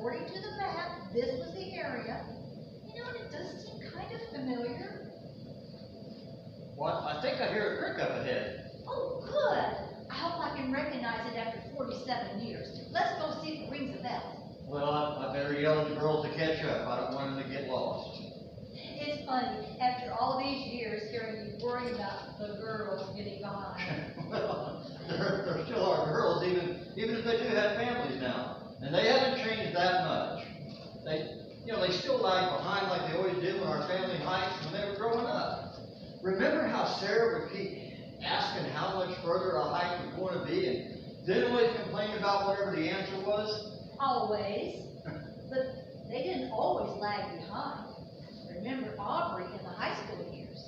according to the map, this was the area. You know, and it does seem kind of familiar. What? I think I hear a creek up ahead. Oh, good. I hope I can recognize it after 47 years. Let's go see if it rings a bell. Well, I better yell at the girls to catch up. I don't want them to get lost. It's funny, after all these years, hearing you worry about the girls getting behind. Well, there still are girls, even if they do have families now. And they haven't changed that much. They still lag behind like they always did when our family hiked when they were growing up. Remember how Sarah would keep asking how much further a hike was going to be and then always complain about whatever the answer was? Always. But they didn't always lag behind. Remember Aubrey in the high school years?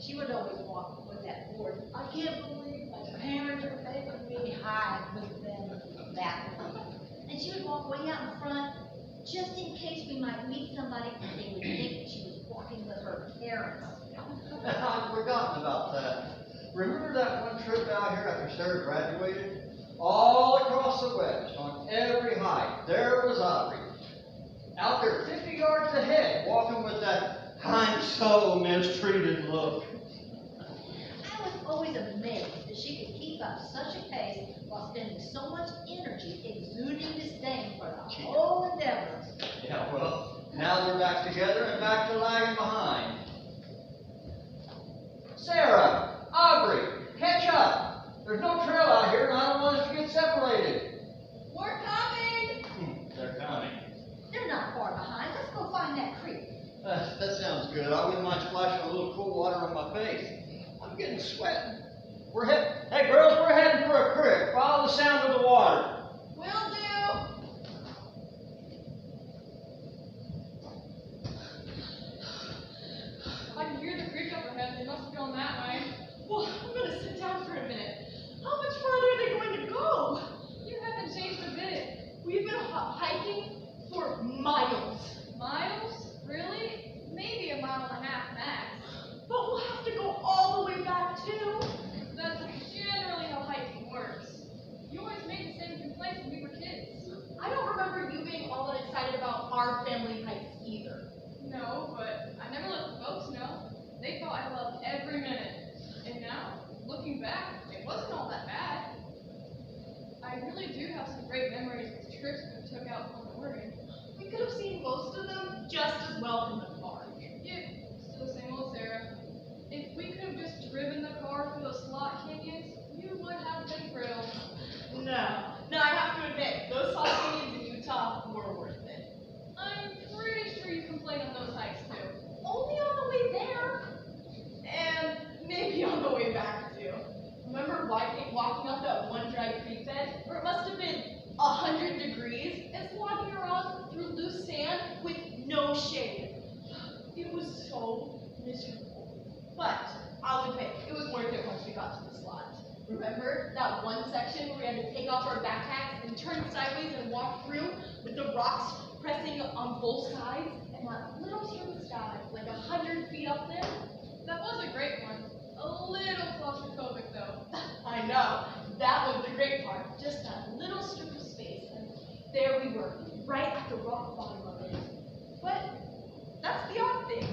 She would always walk with that board. I can't believe my parents are making me hide with them that way. And she would walk way out in front just in case we might meet somebody and they would think she was walking with her parents. I'd forgotten about that. Remember that one trip out here after Sarah graduated? All across the West, on every hike, there was Aubrey. Out there 50 yards ahead, walking with that I'm so mistreated look. I was always amazed that she could keep up such a pace while spending so much energy exuding disdain for the whole endeavor. Yeah, well, now they're back together and back to lagging behind. Sarah, Aubrey, catch up. There's no trail out here and I don't want us to get separated. We're coming! They're coming. They're not far behind. Let's go find that creek. That sounds good. I wouldn't mind splashing a little cool water on my face. I'm getting sweating. Hey girls, we're heading for a creek. Follow the sound of the water. Will do! I can hear the creek up ahead. They must be going that way. Well, I'm going to sit down for a minute. How much farther are they going to go? You haven't changed a bit. We've been hiking for miles. Miles? Really? Maybe a mile and a half max. But we'll have to go all the way back too. That's generally how hiking works. You always made the same complaints when we were kids. I don't remember you being all that excited about our family hikes either. No, but I never let the folks know. They thought I loved every minute. And now, looking back, it wasn't all that bad. I really do have some great memories of the trips we took out from Oregon. We could have seen most of them just as well from the car. Yeah, still the same old Sarah. If we could have just driven the car through those slot canyons, you would have been thrilled. No, I have to admit, those slot canyons in Utah were worth it. I'm pretty sure you complained on those hikes too. Only on the way there. And maybe on the way back too. Remember walking up that one dry creek bed where it must have been 100 degrees and slogging around through loose sand with no shade. It was so miserable. But I'll admit, it was worth it once we got to the slot. Remember that one section where we had to take off our backpacks and turn sideways and walk through with the rocks pressing on both sides and that little strip of sky like 100 feet up there? That was a great one. A little claustrophobic though. I know. That was the great part. Just that little strip of space. And there we were, right at the rock bottom of it. But that's the odd thing.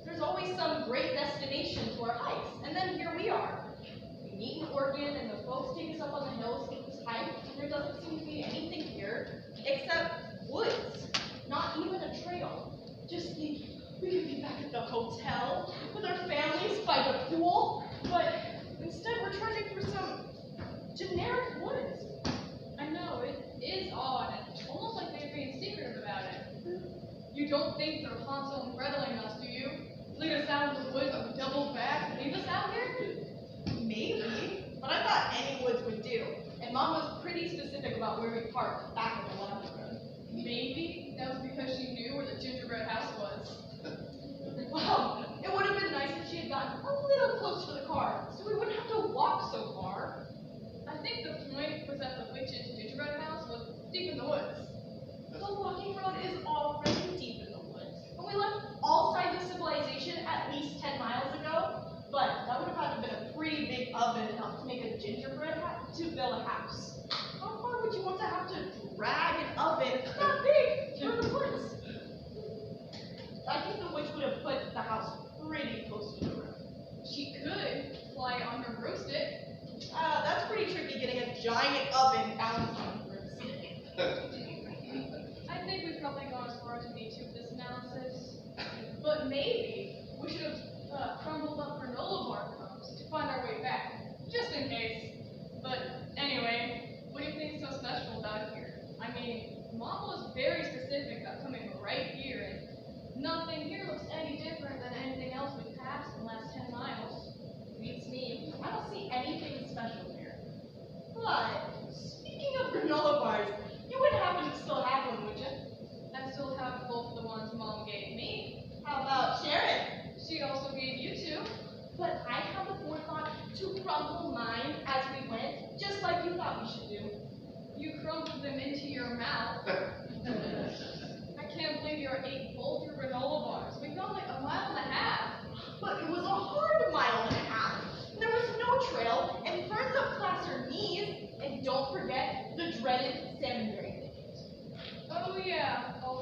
There's always some great destination to our hikes. And then here we are. We meet in Oregon and the folks take us up on the hills to take this hike. And there doesn't seem to be anything here except woods. Not even a trail. Just thinking. We could be back at the hotel with our families by the pool, but instead we're trudging through some generic woods. I know, it is odd, and almost like they're being secretive about it. You don't think they're Hansel and Greteling us, do you? Lead us out of the woods and double back and leave us out here? Maybe, but I thought any woods would do, and Mom was pretty specific about where we parked back in the library. Maybe that was because she knew where the gingerbread house was. Well, it would have been nice if she had gotten a little close to the car, so we wouldn't have to walk so far. I think the point was that the witch's gingerbread house was deep in the woods. The walking road is already deep in the woods, and we left all sides of civilization at least 10 miles ago, but that would have had to have been a pretty big oven enough to make a gingerbread to build a house. How far would you want to have to drag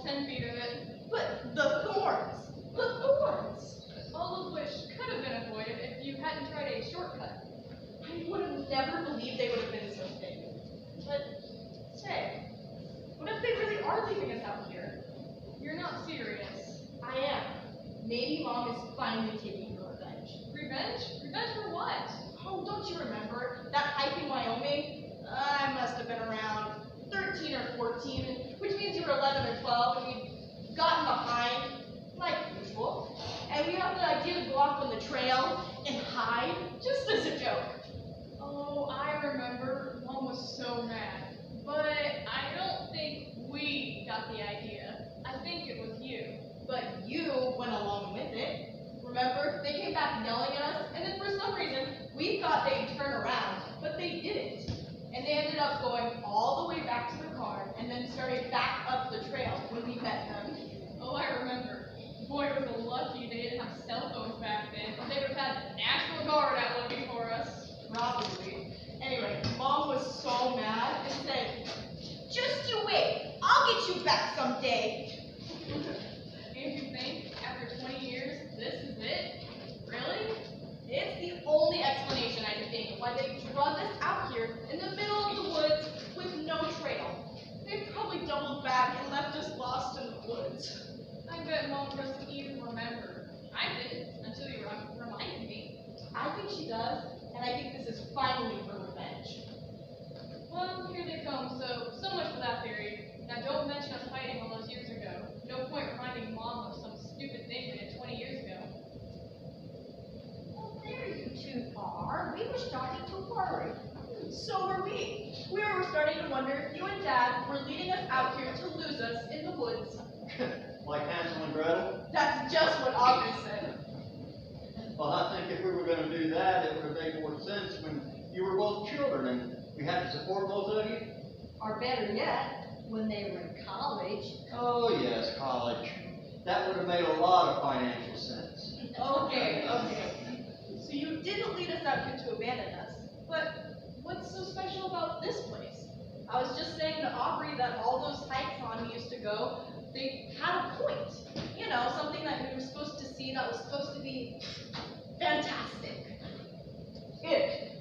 10 feet of it. But the thorns! The thorns! All of which could have been avoided if you hadn't tried a shortcut. I would have never believed they would have been so big. But, say, what if they really are leaving us out here? You're not serious. I am. Maybe Mom is finally taking her revenge. Revenge? Revenge for what? Oh, don't you remember that hike in Wyoming? I must have been around 13 or 14, which means you were 11 or 12, and we'd gotten behind, like usual. And we had the idea to go off on the trail and hide, just as a joke. Oh, I remember. Mom was so mad. But I don't think we got the idea. I think it was you. But you went along with it. Remember, they came back yelling at us, and then for some reason, we thought they'd turn around, but they didn't. And they ended up going all the way back to the car, and then started back up the trail when we met them. Oh, I remember. Boy, it was lucky they didn't have cell phones back then. They would have had the National Guard out looking for us. Probably. Anyway, Mom was so mad and said, "Just you wait, I'll get you back someday." And you think, after 20 years, this is it? Really? It's the only explanation I can think of why they drugged us out here in the middle of the woods with no trail. They probably doubled back and left us lost in the woods. I bet Mom doesn't even remember. I didn't, until you reminded me. I think she does, and I think this is finally her revenge. Well, here they come, so much for that theory. Now don't mention us fighting all those years ago. No point reminding Mom of some stupid thing we did 20 years ago. Well, there you two are. We were starting to worry. So were we. We were starting to wonder if you and Dad were leading us out here to lose us in the woods. Like Hansel and Gretel? That's just what Aubrey said. Well, I think if we were going to do that, it would have made more sense when you were both children and we had to support both of you. Or better yet, when they were in college. Oh, yes, college. That would have made a lot of financial sense. Okay. So you didn't lead us out here to abandon us. But what's so special about this place? I was just saying to Aubrey that all those hikes on we used to go, they had a point. You know, something that we were supposed to see that was supposed to be fantastic. It.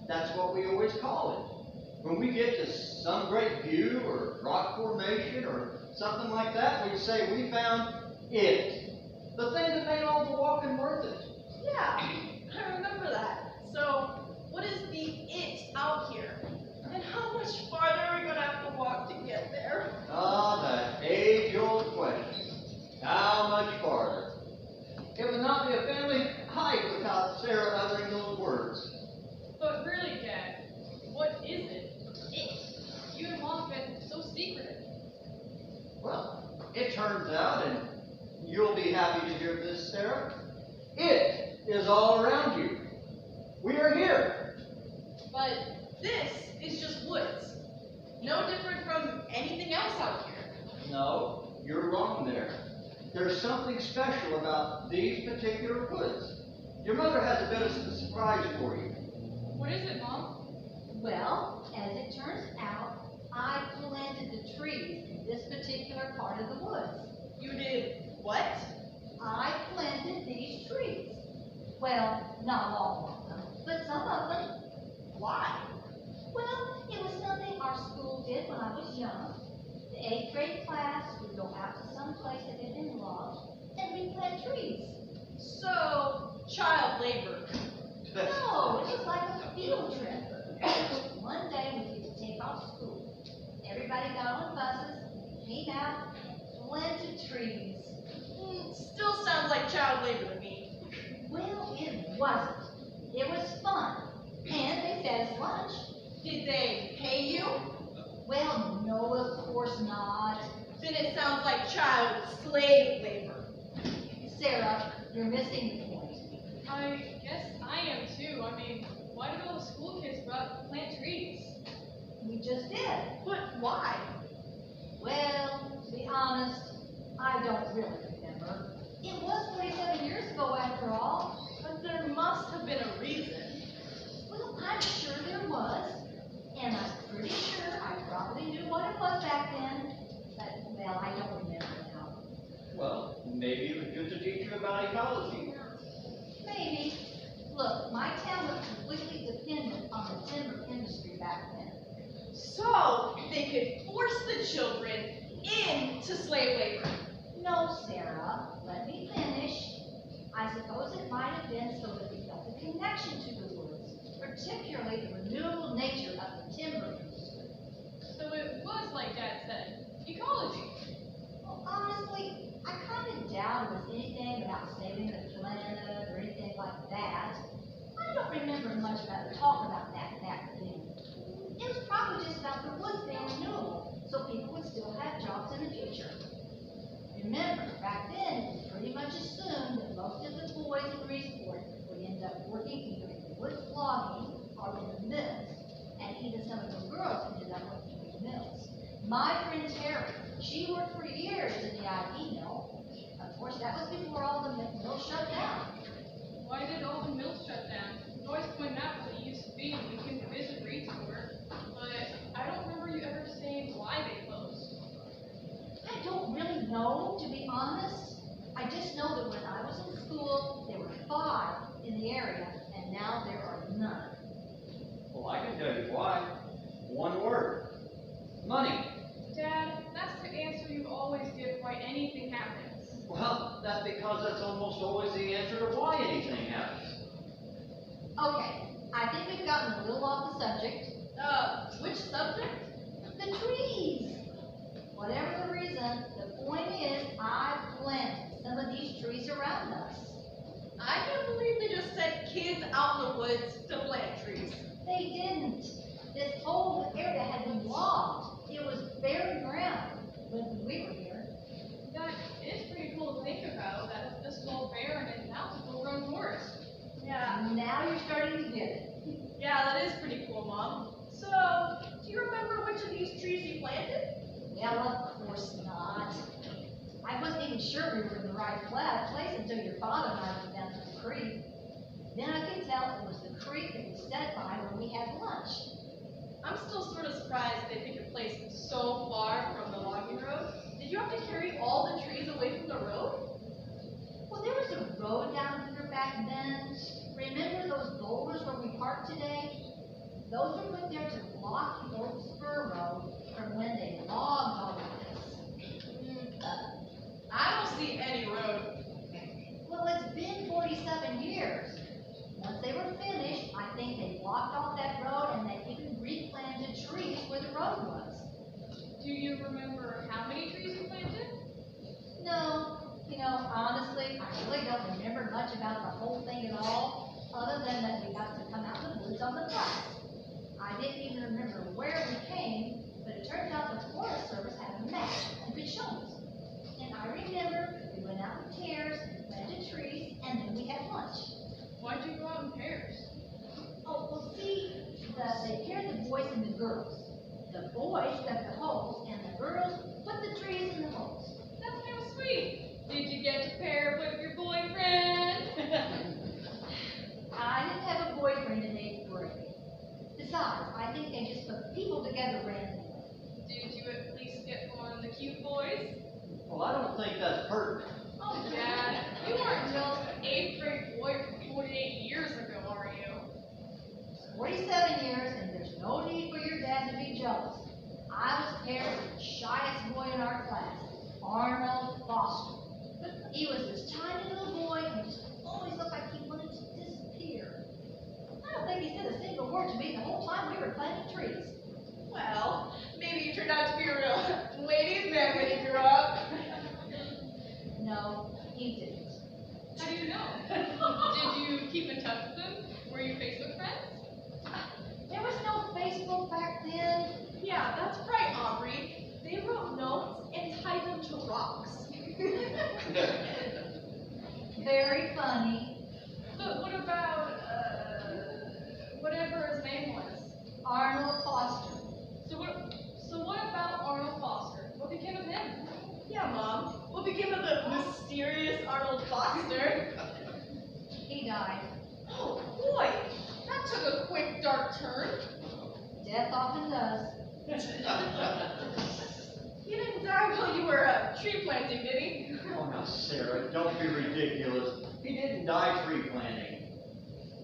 That's what we always call it. When we get to some great view or rock formation or something like that, we say we found it. The thing that made all the walking worth it. Yeah, I remember that. So, what is the it out here? And how much farther are we going to have to walk to get there? Ah, that age-old question. How much farther? It would not be a family hike without Sarah uttering those words. But really, Dad, what is it? It. You and Mom have been so secretive. Well, it turns out, and you'll be happy to hear this, Sarah, it is all around you. We are here. But this is just woods. No different from anything else out here. No, you're wrong there. There's something special about these particular woods. Your mother has a bit of a surprise for you. What is it, Mom? Well, as it turns out, I planted the trees in this particular part of the woods. You did what? I planted these trees. Well, not all of them, but some of them. Why? Well, it was something our school did when I was young. The 8th grade class would go out to some place that had been logged, and we plant trees. So, child labor. No, it was like a field trip. One day we used to take off school. Everybody got on buses, came out, and planted trees. Still sounds like child labor to me. Well, it wasn't. It was fun. And they fed us lunch. Did they pay you? Well, no, of course not. Then it sounds like child slave labor. Sarah, you're missing the point. I guess I am too. I mean, why did all the school kids go out and plant trees? We just did. But why? Well, to be honest, I don't really remember. It was 27 years ago after all. But there must have been a reason. Well, I'm sure there was. And I'm pretty sure I probably knew what it was back then. But, well, I don't to slave labor. No, Sarah, let me finish. I suppose it might have been so that we felt a connection to the woods, particularly the renewable nature of the timber industry. So it was like Dad said, ecology. Well, honestly, I kind of doubt it was anything about saving the planet or anything like that. I don't remember much about talk about that back then. It was probably just about the woods being renewable, so people would still have jobs in the future. Remember, back then, it was pretty much assumed that most of the boys in Reesport would end up working either in the woods logging or in the mills, and even some of the girls ended up working in the mills. My friend Terry, she worked for years in the ID mill. Of course, that was before all the mills shut down. Why did all the mills shut down? You always point out what it used to be when we came to visit Reedsport, but I don't remember you ever saying why they closed. I don't really know, to be honest. I just know that when I was in school, there were 5 in the area, and now there are none. Well, I can tell you why. One word. Money. Dad, that's the answer you always give why anything happens. Well, that's because that's almost always the answer to why anything happens. Okay, I think we've gotten a little off the subject. Which subject? The trees. Whatever the reason, the point is I planted some of these trees around us. I can't believe they just sent kids out in the woods to plant trees. They didn't. This whole area had been logged. It was bare ground when we were here. That is pretty cool to think about, that this whole barren and now it's a full-grown forest. Yeah. Now you're starting to get it. Yeah, that is pretty cool, Mom. So, do you remember which of these trees you planted? Well, of course not. I wasn't even sure we were in the right place until your father and I went down to the creek. Then I could tell it was the creek that we sat by when we had lunch. I'm still sort of surprised they picked a place so far from the logging road. Did you have to carry all the trees away from the road? Well, there was a road down here back then. Remember those boulders where we parked today? Those were put there to block the old spur road from when they logged all of this. I don't see any road. Well, it's been 47 years. Once they were finished, I think they blocked off that road and they even replanted trees where the road was. Do you remember how many trees you planted? No, honestly, I really don't remember much about the whole thing at all, other than that we got to come out in the woods on the bus. I didn't even remember where we came, but it turns out the Forest Service had a map and could show us. And I remember we went out in pairs and planted trees, and then we had lunch. Why'd you go out in pairs? Oh, well, see, they paired the boys and the girls. The boys dug the holes, and the girls put the trees in the holes. That's kind of sweet. Did you get to pair with your boyfriend? I didn't have a boyfriend in 8th grade. Besides, I think they just put people together randomly. Did you at least get one of the cute boys? Well, I don't think that's pertinent. Oh, Dad, you weren't just an 8th grade boy from 48 years ago, are you? 47 years, and there's no need for your dad to be jealous. I was paired with the shyest boy in our class, Arnold Foster. He was this tiny little boy and just always looked like he wanted to disappear. I don't think he said a single word to me the whole time we were planting trees. Well, maybe you turned out to be a real ladies' man when you grew up. No, he didn't. How do you know? Did you keep in touch with him? Were you Facebook friends? There was no Facebook back then. Yeah, that's right, Aubrey. They wrote notes and tied them to rocks. Very funny. But what about, whatever his name was? Arnold Foster. So what about Arnold Foster? What became of him? Yeah, Mom. What became of the mysterious Arnold Foster? He died. Oh, boy. That took a quick, dark turn. Death often does. He didn't die while you were tree planting, did he? Oh, now, Sarah, don't be ridiculous. He didn't die tree planting.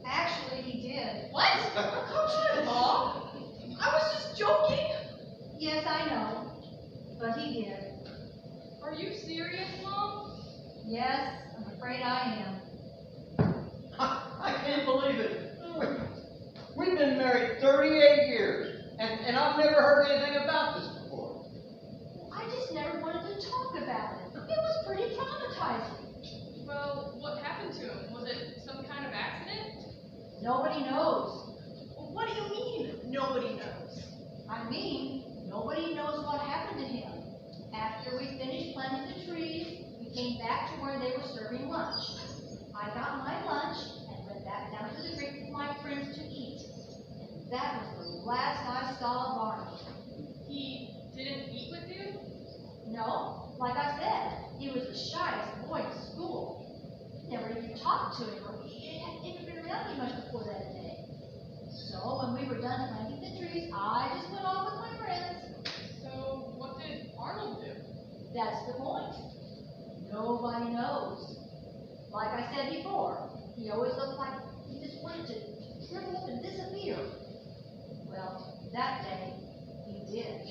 Actually, he did. What? Come on, Mom. I was just joking. Yes, I know. But he did. Are you serious, Mom? Yes, I'm afraid I am. I can't believe it. We've been married 38 years, and I've never heard anything about this before. I just never wanted to talk about it. It was pretty traumatizing. Well, what happened to him? Was it some kind of accident? Nobody knows. What do you mean, nobody knows? I mean, nobody knows what happened to him. After we finished planting the trees, we came back to where they were serving lunch. I got my lunch and went back down to the creek with my friends to eat. And that was the last I saw of Arnold. He didn't eat with you? No, like I said, he was the shyest boy in school. Never even talked to him or hadn't even been around me much before that day. So when we were done planting the trees, I just went off with my friends. So, what did Arnold do? That's the point. Nobody knows. Like I said before, he always looked like he just wanted to shrivel up and disappear. Well, that day, he did.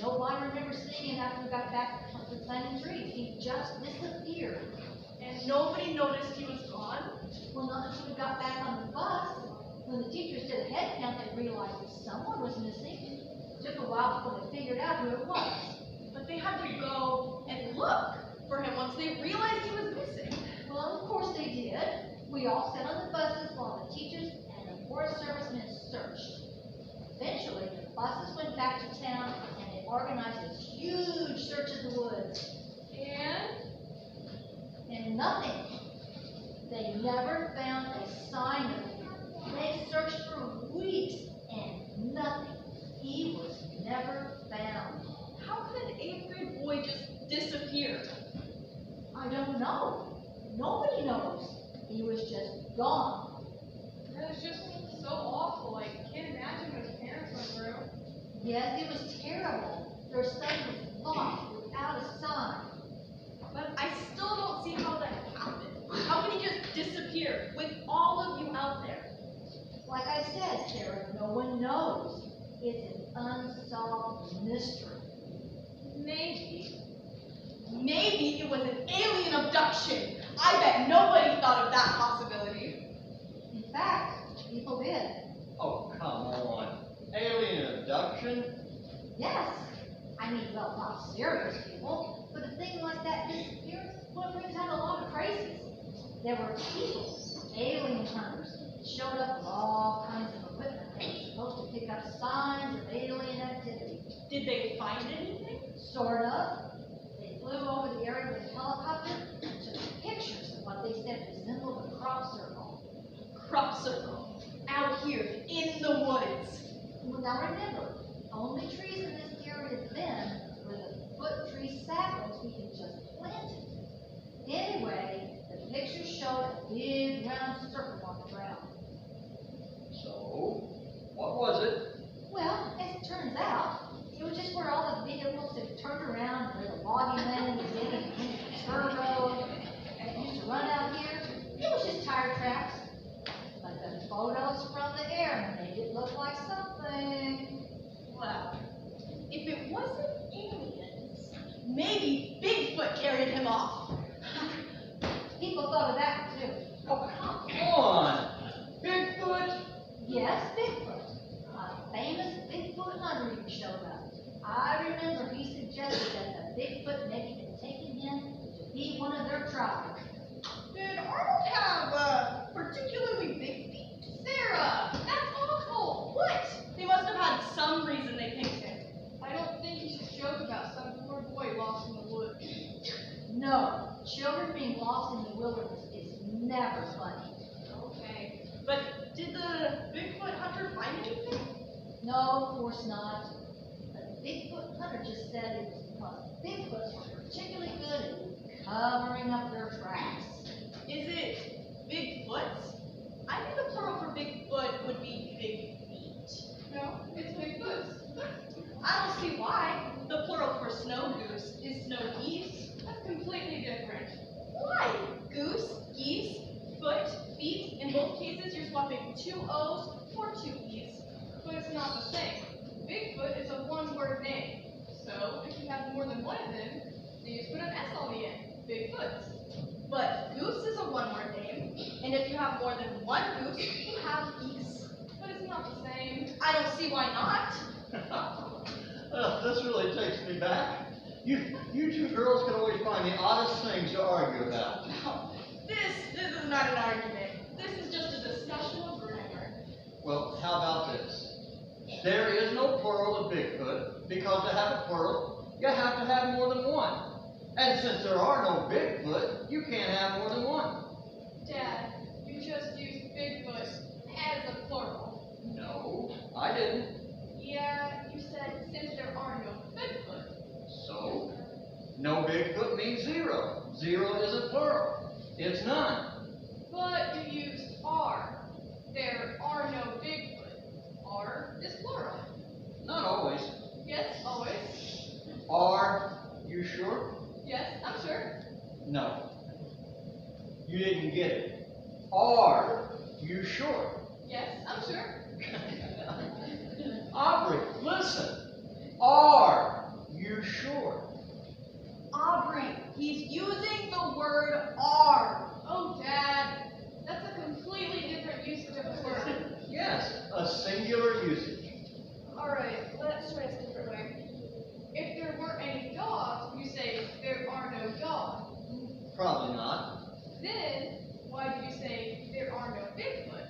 Nobody remembers seeing him after we got back to planting trees. He just disappeared. And nobody noticed he was gone? Well, not until we got back on the bus. When the teachers did a head count, they realized that someone was missing. It took a while before they figured out who it was. But they had to go and look for him once they realized he was missing. Well, of course they did. We all sat on the buses while the teachers and the Forest Servicemen searched. Eventually, the buses went back to town and they organized this huge search of the woods. And nothing. They never found a sign of him. They searched for weeks and nothing. He was never found. How could an 8th grade boy just disappear? I don't know. Nobody knows. He was just gone. That is just so awful. I can't imagine what his parents went through. Yes, it was terrible. Their son was lost without a sign. But I still don't see how that happened. How could he just disappear with all of you out there? Like I said, Sarah, no one knows. It's an unsolved mystery. Maybe it was an alien abduction. I bet nobody thought of that possibility. In fact, people did. Oh, come on. Alien abduction? Yes. I mean, well, not serious people, but a thing like that disappearance, well, it brings out a lot of crazies. There were people, alien hunters, that showed up with all kinds of equipment that was supposed to pick up signs of alien activity. Did they find anything? Sort of. They flew over the area with a helicopter and took pictures of what they said resembled a crop circle. Crop circle. Out here, in the woods. Well, now remember, only trees in this area then were the foot tree saplings we had just planted. Anyway, the pictures showed a big round circle on the ground. So, what was it? Well, as it turns out, it was just where all the vehicles had turned around, where the logging land was in, and the spur road that used to run out here. It was just tire tracks. But the photos from the air made it look like something. Well, if it wasn't aliens, maybe Bigfoot carried him off. People thought of that too. Oh, come on. Bigfoot? Yes, Bigfoot. A famous Bigfoot hunter even showed up. I remember he suggested that the Bigfoot maybe had taken him to be one of their tribe. Did Arnold have particularly big feet? Sarah, that's awful. What? They must have had some reason they picked him. I don't think you should joke about some poor boy lost in the woods. No, children being lost in the wilderness is never funny. Okay. But did the Bigfoot hunter find anything? No, of course not. The Bigfoot hunter just said it was because Bigfoots were particularly good at covering up their tracks. Is it Bigfoots? I think the plural for Bigfoot would be big feet. No, it's Bigfoots. I don't see why. The plural for snow goose is snow geese. That's completely different. Why? Goose, geese, foot, feet. In both cases, you're swapping 2 O's for 2 E's. But it's not the same. Bigfoot is a one-word name. So, if you have more than one of them, they use Bigfoots. But goose is a one-word name, and if you have more than one goose, you have geese. But it's not the same. I don't see why not. This really takes me back. You two girls can always find the oddest things to argue about. No, this is not an argument. This is just a discussion of grammar. Well, how about this? There is no plural of Bigfoot, because to have a plural, you have to have more than one. And since there are no Bigfoot, you can't have more than one. Dad, you just used Bigfoot as a plural. No, I didn't. Yeah, you said since there are no Bigfoot. So, no Bigfoot means zero. Zero isn't plural. It's none. But you used are. There are no Bigfoot. Are is plural. Not always. Yes, always. Are you sure? Yes, I'm sure. No. You didn't get it. Are you sure? Yes, I'm sure. Aubrey, listen. Are you sure? Aubrey, he's using the word are. Oh, Dad, that's a completely different usage of the word. Yes, a singular usage. Alright, let's try this a different way. If there weren't any dogs, you say there are no dogs. Probably not, Then, why do you say there are no Bigfoot?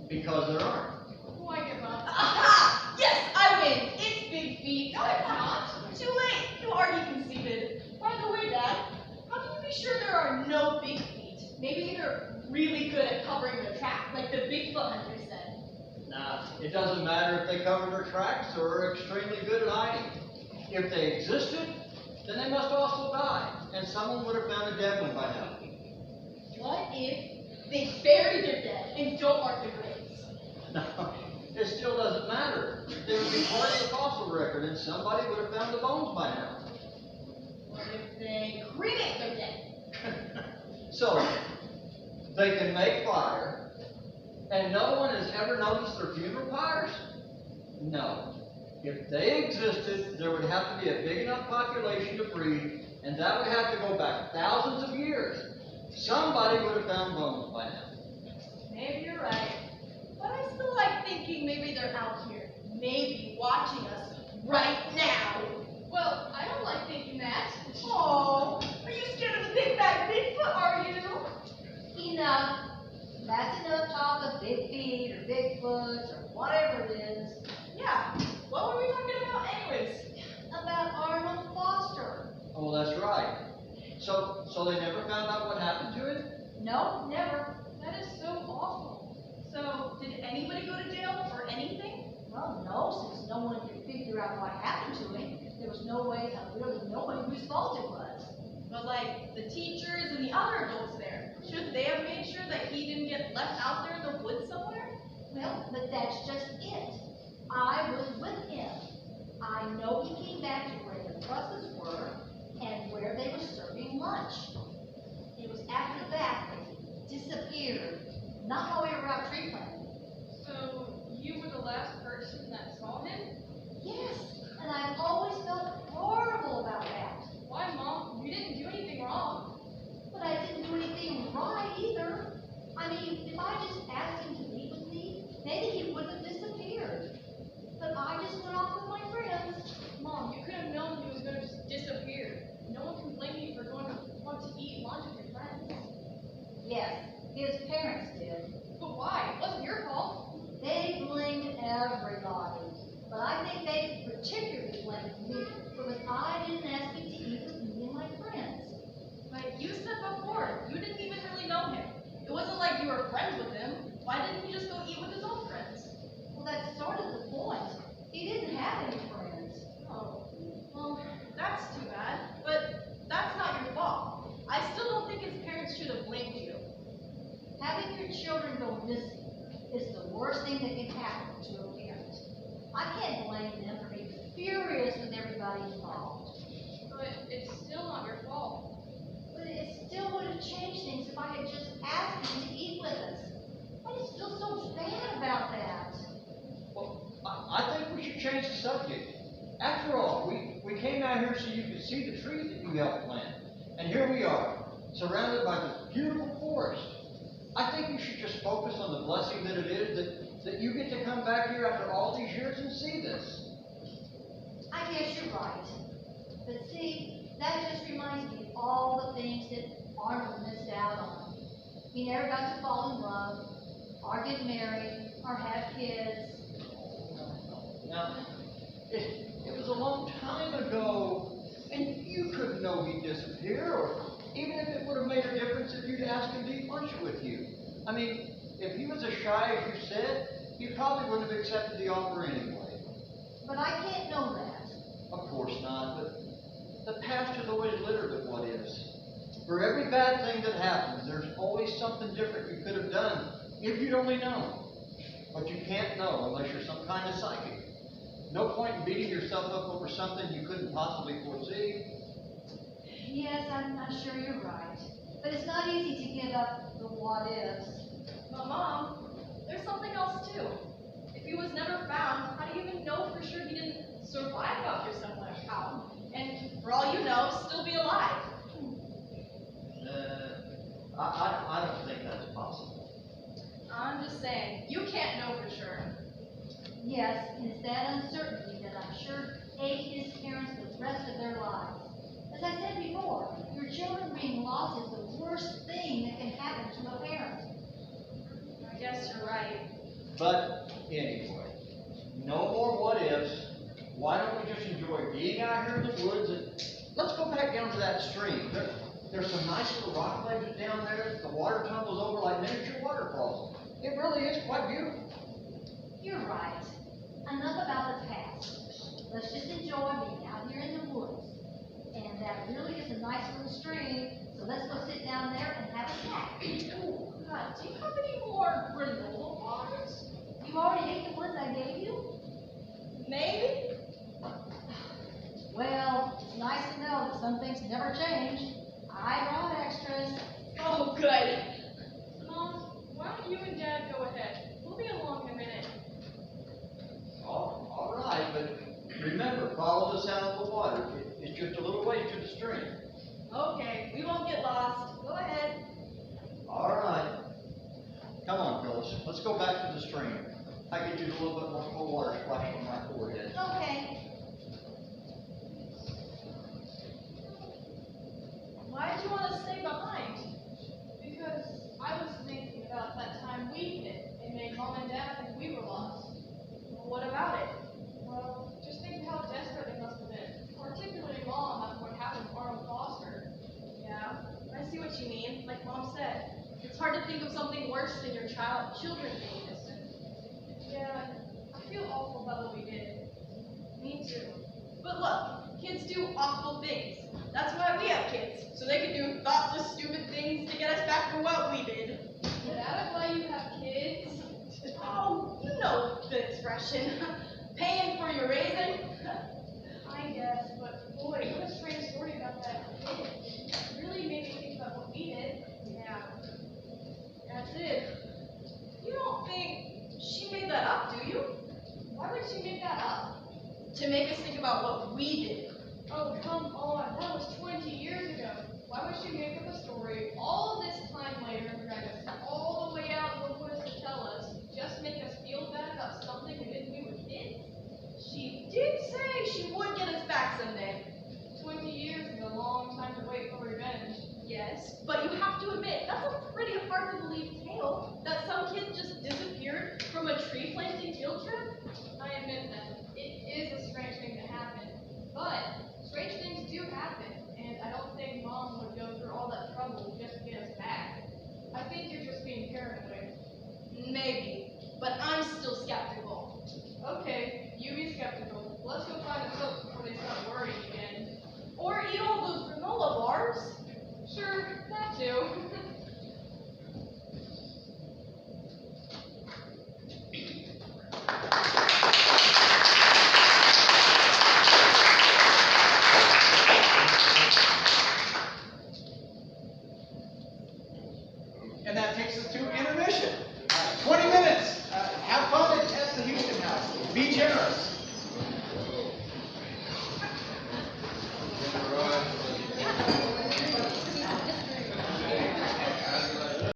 because there aren't. Oh, I give up. Aha! Yes, I win. It's big feet. No, it's not. Too late. You already conceded. By the way, Dad, how can you be sure there are no big feet? Maybe they're really good at covering their track, like the Bigfoot hunter said. Nah, it doesn't matter if they cover their tracks or are extremely good at hiding. If they existed, then they must also die, and someone would have found a dead one by now. What if they bury their dead and don't mark their graves? No, it still doesn't matter. They would be part of the fossil record, and somebody would have found the bones by now. What if they cremate their dead? So, they can make fire, and no one has ever noticed their funeral pyres? No. If they existed, there would have to be a big enough population to breed, and that would have to go back thousands of years. Somebody would have found bones by now. Maybe you're right. But I still like thinking maybe they're out here, maybe watching us right now. Well, I don't like thinking that. Oh, are you scared of the big bad Bigfoot, are you? Enough. That's enough talk of big feet or Bigfoots or whatever it is. Yeah, what were we talking about anyways? About Arnold Foster. Oh, that's right. So they never found out what happened to him? No, never. That is so awful. So, did anybody go to jail for anything? Well, no, since no one could figure out what happened to him, there was no way of really knowing whose fault it was. But like, the teachers and the other adults there, should they have made sure that he didn't get left out there in the woods somewhere? Well, but that's just it. I was with him. I know he came back to where the buses were and where they were serving lunch. It was after that he disappeared. Not while we were out tree planting. So, you were the last person that saw him? Yes, and I've always felt horrible about that. Why, Mom? You didn't do anything wrong. But I didn't do anything right either. I mean, if I just asked him to meet with me, maybe he wouldn't have disappeared. But I just went off with my friends. Mom, you could have known he was going to just disappear. No one can blame you for going to want to eat lunch with your friends. Yes, his parents did. But why? It wasn't your fault. They blamed everybody. But I think they particularly blamed me because I didn't ask him to eat with me and my friends. Like you said before, you didn't even really know him. It wasn't like you were friends with him. Why didn't he just go eat with his own friends? Well, that's sort of the point. He didn't have any friends. Oh, well, that's too bad. But that's not your fault. I still don't think his parents should have blamed you. Having your children go missing is the worst thing that can happen to a parent. I can't blame them for being furious with everybody involved. But it's still not your fault. But it still would have changed things if I had just asked him to eat with us. I just feel so bad about that. Well, I think we should change the subject. After all, we came out here so you could see the trees that you helped plant. And here we are, surrounded by this beautiful forest. I think you should just focus on the blessing that it is that you get to come back here after all these years and see this. I guess you're right. But see, that just reminds me of all the things that Arnold missed out on. He never got to fall in love, or get married, or have kids. Now, it was a long time ago, and you couldn't know he'd disappear, or even if it would have made a difference if you'd asked him to eat lunch with you. I mean, if he was as shy as you said, he probably wouldn't have accepted the offer anyway. But I can't know that. Of course not, but the past is always littered with what ifs. For every bad thing that happens, there's always something different you could have done if you'd only known. But you can't know unless you're some kind of psychic. No point in beating yourself up over something you couldn't possibly foresee. Yes, I'm sure you're right. But it's not easy to give up the what ifs. But Mom, there's something else too. If he was never found, how do you even know for sure he didn't survive out here somewhere? How? And for all you know, still be alive. I don't think that's possible. I'm just saying, you can't know for sure. Yes, and it's that uncertainty that I'm sure ate his parents the rest of their lives. As I said before, your children being lost is the worst thing that can happen to a parent. I guess you're right. But anyway, no more what ifs. Why don't we just enjoy being out here in the woods and let's go back down to that stream. There's some nice little rock ledges down there. The water tumbles over like miniature waterfalls. It really is quite beautiful. You're right. Enough about the past. Let's just enjoy being out here in the woods. And that really is a nice little stream, so let's go sit down there and have a snack. Oh, God, do you have any more granola bars? You already ate the ones I gave you? Maybe? Well, it's nice to know that some things never change. I brought extras. Oh, good. Mom, why don't you and Dad go ahead? We'll be along in a minute. All right, but remember, follow the sound of the water. It's just a little ways to the stream. Okay, we won't get lost. Go ahead. All right. Come on, Phyllis. Let's go back to the stream. I could use a little bit more cold water splashing on my forehead. Okay. Why did you want to stay behind? Because I was thinking about that time we hit and made Mom and Dad think we were lost. Well, what about it? Well, just think how desperate they must have been. Particularly Mom after what happened to Arnold Foster. Yeah, I see what you mean. Like Mom said, it's hard to think of something worse than your children being missing. Yeah, I feel awful about what we did. Me too. But look, kids do awful things. That's why we have kids, so they can do thoughtless, stupid things to get us back to what we did. Is that why you have kids? Oh, you know the expression. Paying for your raising. I guess, but boy, what a strange story about that kid. It really made me think about what we did. Yeah, that's it. You don't think she made that up, do you? Why would she make that up? To make us think about what we did. Oh, come on. That was 20 years ago. Why would she make up a story all this time later and drag us all the way out in the woods to tell us, just make us feel bad about something we didn't do with kids? She did say she would get us back someday. 20 years is a long time to wait for revenge. Yes, but you have to admit, that's a pretty hard to believe tale that some kid just disappeared from a tree planting field trip. I admit that. It is a strange thing to happen. But strange things do happen, and I don't think Mom would go through all that trouble just to get us back. I think you're just being paranoid. Maybe, but I'm still skeptical. Okay, you be skeptical. Let's go find a cook before they start worrying again. Or eat all those granola bars. Sure, that too. And that takes us to intermission. 20 minutes. Have fun and test the Houston House. Be generous.